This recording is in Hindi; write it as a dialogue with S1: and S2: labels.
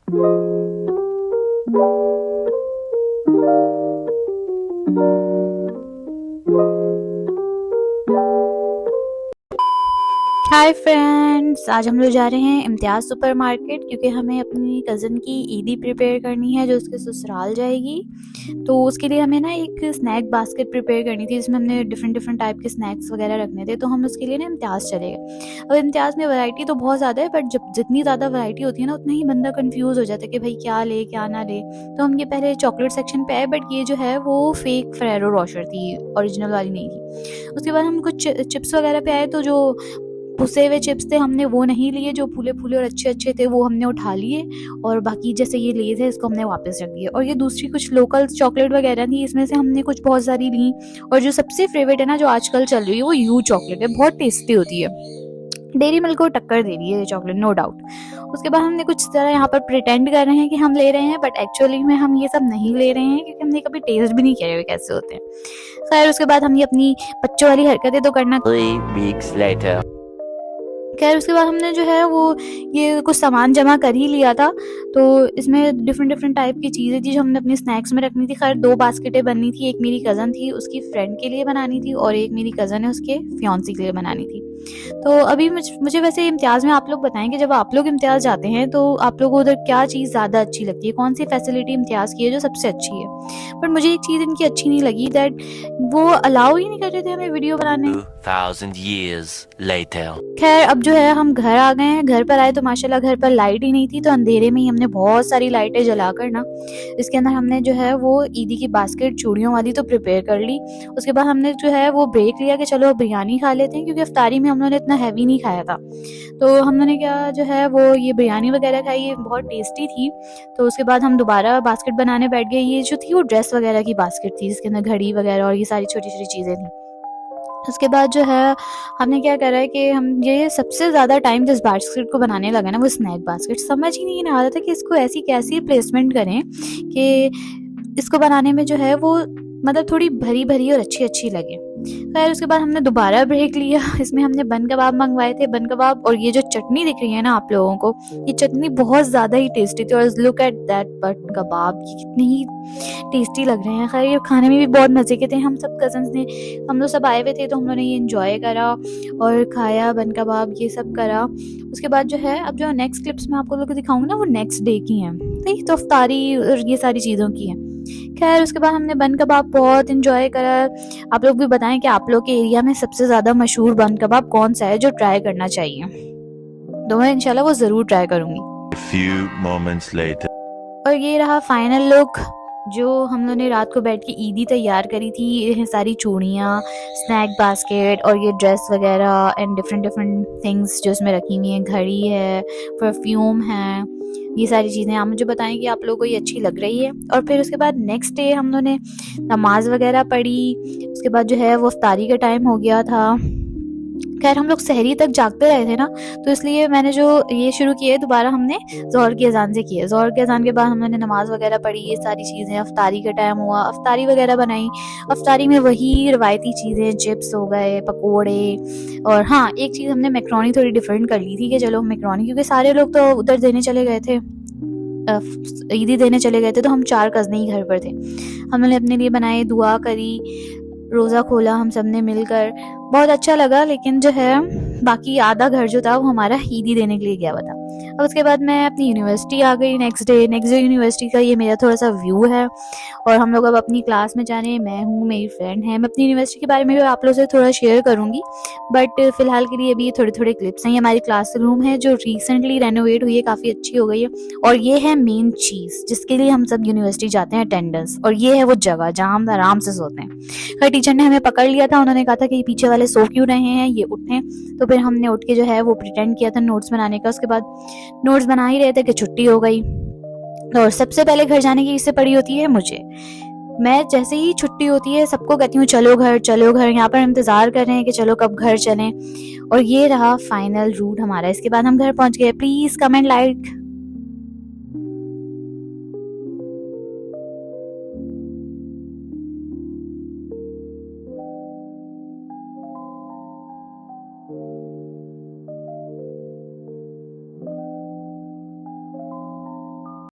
S1: हाय फ्रेंड्स, आज हम लोग जा रहे हैं इम्तियाज़ सुपरमार्केट क्योंकि हमें अपनी कज़न की ईदी प्रिपेयर करनी है जो उसके ससुराल जाएगी। तो उसके लिए हमें ना एक स्नैक बास्केट प्रिपेयर करनी थी जिसमें हमने डिफरेंट टाइप के स्नैक्स वगैरह रखने थे। तो हम उसके लिए ना इम्तियाज़ चले गए। अब इम्तियाज़ में वैरायटी तो बहुत ज़्यादा है, बट जब जितनी ज़्यादा वैरायटी होती है ना उतना ही बंदा कन्फ्यूज़ हो जाता है कि भाई क्या ले क्या ना ले। तो हम ये पहले चॉकलेट सेक्शन पे आए, बट ये जो है वो फेक फेरेरो रोशर थी, ओरिजिनल वाली नहीं थी। उसके बाद हम कुछ चिप्स वगैरह पे आए, तो जो पुसे हुए चिप्स थे हमने वो नहीं लिए, जो फूले-फूले और अच्छे-अच्छे थे वो हमने उठा लिए, और बाकी जैसे ये लेज़ है इसको हमने वापस रख दिया। और ये दूसरी कुछ लोकल चॉकलेट वगैरह थी, इसमें से हमने कुछ बहुत सारी ली। और जो सबसे फेवरेट है ना, जो आजकल चल रही है, वो यू चॉकलेट है, बहुत टेस्टी होती है। डेयरी मिल्क को टक्कर दे रही है ये चॉकलेट, नो डाउट। उसके बाद हमने कुछ तरह यहाँ पर प्रिटेंड कर रहे हैं कि हम ले रहे हैं, बट एक्चुअली में हम ये सब नहीं ले रहे हैं क्योंकि हमने कभी टेस्ट भी नहीं किया हुए कैसे होते हैं। खैर उसके बाद हम ये अपनी बच्चों वाली हरकतें तो करना।
S2: 3 weeks later.
S1: खैर उसके बाद हमने जो है वो ये कुछ सामान जमा कर ही लिया था। तो इसमें डिफरेंट टाइप की चीज़ें थी जो हमने अपने स्नैक्स में रखनी थी। खैर 2 बास्केटें बननी थी, एक मेरी कज़न थी उसकी फ्रेंड के लिए बनानी थी, और एक मेरी कज़न है उसके फियांसी के लिए बनानी थी। तो अभी मुझे वैसे इम्तियाज़ में आप लोग बताएं कि जब आप लोग इम्तियाज़ जाते हैं तो आप लोगों को उधर क्या चीज़ ज़्यादा अच्छी लगती है, कौन सी फैसिलिटी इम्तियाज़ की है जो सबसे अच्छी है। पर मुझे एक चीज़ इनकी अच्छी नहीं लगी, दैट वो अलाउ ही नहीं कर रहे थे हमें वीडियो बनाने।
S2: 2000 years later.
S1: खैर अब जो है हम घर आ गए हैं। घर पर आए तो माशाल्लाह घर पर लाइट ही नहीं थी, तो अंधेरे में ही हमने बहुत सारी लाइटें जलाकर ना इसके अंदर हमने जो है वो ईदी की बास्केट चूड़ियों वाली तो प्रिपेयर कर ली। उसके बाद हमने जो है वो ब्रेक लिया कि चलो बिरयानी खा लेते हैं, क्योंकि इफ्तारी में हम लोगों ने इतना हैवी नहीं खाया था। तो हमने क्या जो है वो ये बिरयानी वगैरह खाई, ये बहुत टेस्टी थी। तो उसके बाद हम दोबारा बास्केट बनाने बैठ गए। ये जो थी वो ड्रेस वगैरह की बास्केट थी जिसके अंदर घड़ी वगैरह और ये सारी छोटी-छोटी चीज़ें थी। उसके बाद जो है हमने क्या करा है कि हम ये सबसे ज़्यादा टाइम जिस बास्केट को बनाने लगे ना, वो स्नैक बास्केट, समझ ही नहीं आ रहा था कि इसको ऐसी कैसी प्लेसमेंट करें कि इसको बनाने में जो है वो मतलब थोड़ी भरी-भरी और अच्छी-अच्छी लगे। खैर उसके बाद हमने दोबारा ब्रेक लिया। इसमें हमने बन कबाब मंगवाए थे, बन कबाब, और ये जो चटनी दिख रही है ना आप लोगों को, ये चटनी बहुत ज़्यादा ही टेस्टी थी। और लुक एट दैट बन कबाब, ये कितने ही टेस्टी लग रहे हैं। खैर ये खाने में भी बहुत मज़े के थे। हम सब कज़न्स ने, हम लोग सब आए हुए थे, तो हम लोगों ने ये एंजॉय करा और खाया बन कबाब, ये सब करा। उसके बाद जो है अब जो नेक्स्ट क्लिप्स मैं आपको लोगों को दिखाऊंगी ना, वो नेक्स्ट डे की हैं, ठीक, तो इफ्तारी और ये सारी चीज़ों की हैं। खैर उसके बाद हमने बन कबाब बहुत एंजॉय करा। आप लोग भी बताएं कि आप लोग के एरिया में सबसे ज़्यादा मशहूर बन कबाब कौन सा है जो ट्राई करना चाहिए। तो मैं इंशाल्लाह वो ज़रूर ट्राई करूँगी।
S2: A few moments later.
S1: और ये रहा फाइनल लुक जो हम लोगों ने रात को बैठ के ईदी तैयार करी थी। ये सारी चूड़ियाँ, स्नैक बास्केट और ये ड्रेस वगैरह एंड डिफरेंट थिंग्स जो इसमें रखी हुई हैं, घड़ी है, परफ्यूम है, ये सारी चीज़ें आप मुझे बताएं कि आप लोगों को ये अच्छी लग रही है। और फिर उसके बाद नेक्स्ट डे हम लोगों ने नमाज़ वगैरह पढ़ी। उसके बाद जो है वो इफ्तारी का टाइम हो गया था। खैर हम लोग सहरी तक जागते रहे थे ना, तो इसलिए मैंने जो ये शुरू किया है दोबारा हमने ज़ोहर की अज़ान से किया है। ज़ोहर की अज़ान के बाद हमने नमाज़ वगैरह पढ़ी, ये सारी चीज़ें, अफ्तारी का टाइम हुआ, अफ्तारी वगैरह बनाई। अफ्तारी में वही रवायती चीज़ें, चिप्स हो गए, पकोड़े, और हाँ एक चीज़ हमने मैक्रोनी थोड़ी डिफरेंट कर ली थी कि चलो मैक्रोनी, क्योंकि सारे लोग तो उधर देने चले गए थे, ईदी देने चले गए थे, तो हम 4 कज़नें ही घर पर थे। हमने अपने लिए बनाए, दुआ करी, रोज़ा खोला हम सब ने मिलकर, बहुत अच्छा लगा। लेकिन जो है बाकी आधा घर जो था वो हमारा ईदी देने के लिए गया हुआ था। अब उसके बाद मैं अपनी यूनिवर्सिटी आ गई नेक्स्ट डे यूनिवर्सिटी का ये मेरा थोड़ा सा व्यू है। और हम लोग अब अपनी क्लास में जा रहे हैं, मैं हूँ, मेरी फ्रेंड है। मैं अपनी यूनिवर्सिटी के बारे में भी आप लोगों से थोड़ा शेयर करूँगी, बट फ़िलहाल के लिए अभी थोड़े क्लिप्स हैं। ये हमारी क्लास रूम है जो रिसेंटली रेनोवेट हुई है, काफ़ी अच्छी हो गई है। और ये है मेन चीज़ जिसके लिए हम सब यूनिवर्सिटी जाते हैं, अटेंडेंस। और ये है वो जगह जहाँ हम आराम से सोते हैं। खैर टीचर ने हमें पकड़ लिया था, उन्होंने कहा था कि पीछे वाले सो क्यों रहे हैं, ये उठें। तो फिर हमने उठ के जो है वो प्रिटेंड किया था नोट्स बनाने का। उसके बाद नोट्स बना ही रहे थे कि छुट्टी हो गई। और सबसे पहले घर जाने की इससे पड़ी होती है मुझे। मैं जैसे ही छुट्टी होती है सबको कहती हूँ चलो घर चलो घर, यहाँ पर इंतज़ार कर रहे हैं कि चलो कब घर चलें। और ये रहा फाइनल रूट हमारा। इसके बाद हम घर पहुँच गए। Please comment, like